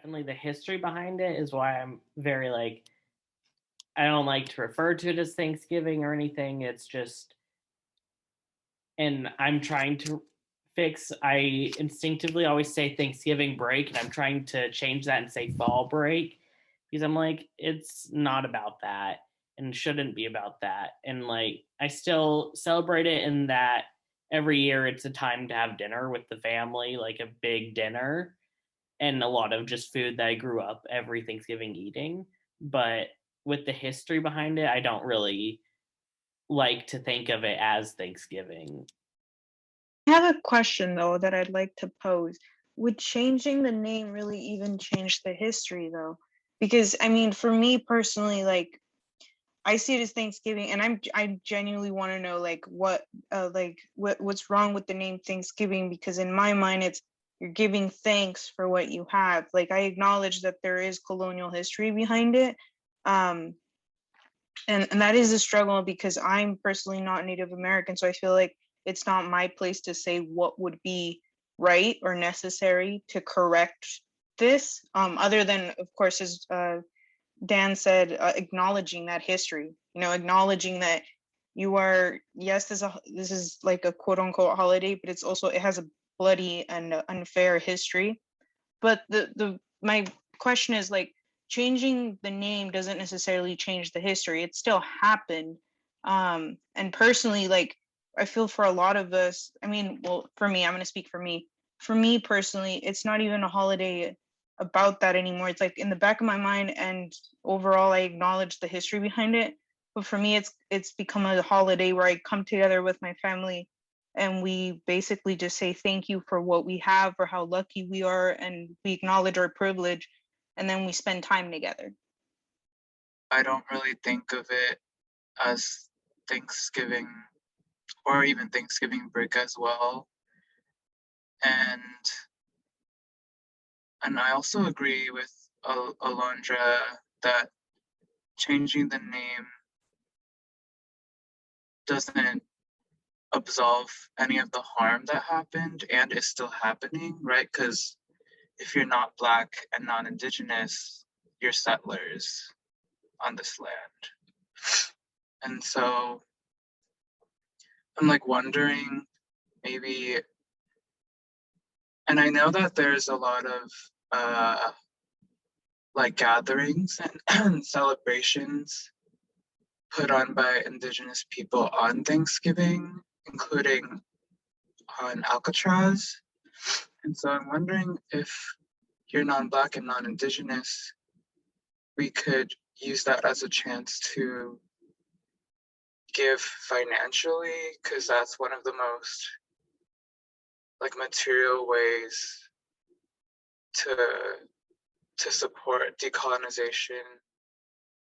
definitely the history behind it is why I'm very like, I don't like to refer to it as Thanksgiving or anything. It's just, and I'm trying to fix, I instinctively always say Thanksgiving break, and I'm trying to change that and say fall break because I'm like, it's not about that and shouldn't be about that. And like, I still celebrate it in that every year it's a time to have dinner with the family, like a big dinner and a lot of just food that I grew up every Thanksgiving eating. But with the history behind it, I don't really like to think of it as Thanksgiving. I have a question though that I'd like to pose. Would changing the name really even change the history though? Because I mean, for me personally, like I see it as Thanksgiving, and I genuinely want to know what's wrong with the name Thanksgiving, because in my mind it's you're giving thanks for what you have. Like I acknowledge that there is colonial history behind it. Um, and that is a struggle because I'm personally not Native American, so I feel like it's not my place to say what would be right or necessary to correct this, other than of course as Dan said, acknowledging that history, acknowledging that you are, yes, this is like a quote unquote holiday, but it has a bloody and unfair history. But my question is like, changing the name doesn't necessarily change the history. It still happened. And personally, like, I feel for a lot of us, I mean, well, for me, I'm going to speak for me. For me personally, it's not even a holiday about that anymore. It's like in the back of my mind, and overall, I acknowledge the history behind it. But for me, it's become a holiday where I come together with my family and we basically just say thank you for what we have, for how lucky we are, and we acknowledge our privilege, and then we spend time together. I don't really think of it as Thanksgiving or even Thanksgiving break as well. And I also agree with Alondra that changing the name doesn't absolve any of the harm that happened and is still happening, right? Because if you're not Black and non-Indigenous, you're settlers on this land. And so I'm like wondering maybe, and I know that there's a lot of like gatherings and celebrations put on by Indigenous people on Thanksgiving, including on Alcatraz. And so I'm wondering if you're non-Black and non-Indigenous, we could use that as a chance to give financially, because that's one of the most like material ways to support decolonization